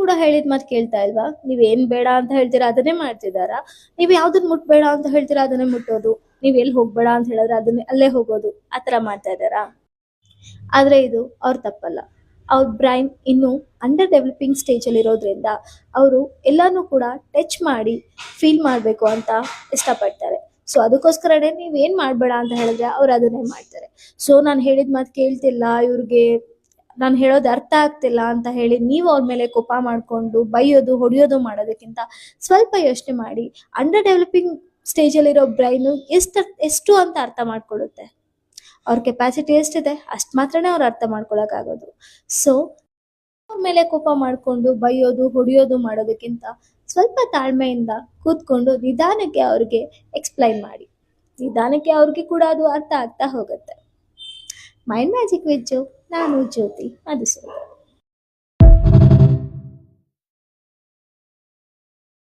ಕೂಡ ಹೇಳಿದ ಮಾತು ಕೇಳ್ತಾ ಇಲ್ವಾ? ನೀವೇನ್ ಬೇಡ ಅಂತ ಹೇಳ್ತೀರಾ ಅದನ್ನೇ ಮಾಡ್ತಿದಾರಾ? ನೀವ್ ಯಾವ್ದನ್ ಮುಟ್ಬೇಡ ಅಂತ ಹೇಳ್ತೀರಾ ಅದನ್ನೇ ಮುಟ್ಟೋದು, ನೀವ್ ಎಲ್ಲಿ ಹೋಗ್ಬೇಡ ಅಂತ ಹೇಳಿದ್ರೆ ಅದನ್ನೇ ಅಲ್ಲೇ ಹೋಗೋದು, ಆತರ ಮಾಡ್ತಾ ಇದಾರಾ? ಆದ್ರೆ ಇದು ಅವ್ರ ತಪ್ಪಲ್ಲ. ಅವ್ರ ಬ್ರೈನ್ ಇನ್ನು ಅಂಡರ್ ಡೆವಲಪಿಂಗ್ ಸ್ಟೇಜ್ ಅಲ್ಲಿ ಇರೋದ್ರಿಂದ ಅವರು ಎಲ್ಲಾನು ಕೂಡ ಟಚ್ ಮಾಡಿ ಫೀಲ್ ಮಾಡ್ಬೇಕು ಅಂತ ಇಷ್ಟಪಡ್ತಾರೆ. ಸೊ ಅದಕ್ಕೋಸ್ಕರನೇ ನೀವ್ ಏನ್ ಮಾಡ್ಬೇಡ ಅಂತ ಹೇಳಿದ್ರೆ ಅವ್ರು ಅದನ್ನೇ ಮಾಡ್ತಾರೆ. ಸೊ ನಾನ್ ಹೇಳಿದ ಮಾತು ಕೇಳ್ತಿಲ್ಲ ಇವ್ರಿಗೆ, ನಾನು ಹೇಳೋದು ಅರ್ಥ ಆಗ್ತಿಲ್ಲ ಅಂತ ಹೇಳಿ ನೀವು ಅವ್ರ ಮೇಲೆ ಕೋಪ ಮಾಡ್ಕೊಂಡು ಬೈಯೋದು ಹೊಡೆಯೋದು ಮಾಡೋದಕ್ಕಿಂತ ಸ್ವಲ್ಪ ಯೋಚನೆ ಮಾಡಿ. ಅಂಡರ್ ಡೆವಲಪಿಂಗ್ ಸ್ಟೇಜ್ ಅಲ್ಲಿರೋ ಬ್ರೈನು ಎಷ್ಟು ಅಂತ ಅರ್ಥ ಮಾಡ್ಕೊಳ್ಳುತ್ತೆ. ಅವ್ರ ಕೆಪಾಸಿಟಿ ಎಷ್ಟಿದೆ ಅಷ್ಟ್ ಮಾತ್ರನೇ ಅವ್ರು ಅರ್ಥ ಮಾಡ್ಕೊಳಕ್ಕಾಗೋದು. ಸೊ ಅವ್ರ ಮೇಲೆ ಕೋಪ ಮಾಡ್ಕೊಂಡು ಬೈಯೋದು ಹೊಡೆಯೋದು ಮಾಡೋದಕ್ಕಿಂತ ಸ್ವಲ್ಪ ತಾಳ್ಮೆಯಿಂದ ಕೂತ್ಕೊಂಡು ನಿಧಾನಕ್ಕೆ ಅವ್ರಿಗೆ ಎಕ್ಸ್ಪ್ಲೈನ್ ಮಾಡಿ. ನಿಧಾನಕ್ಕೆ ಅವ್ರಿಗೆ ಕೂಡ ಅದು ಅರ್ಥ ಆಗ್ತಾ ಹೋಗುತ್ತೆ. ಮೈಂಡ್ ಮ್ಯಾಜಿಕ್ ವಿತ್ ಜೋ, ನಾನು ಜ್ಯೋತಿ ಮಧುಸೂದನ್.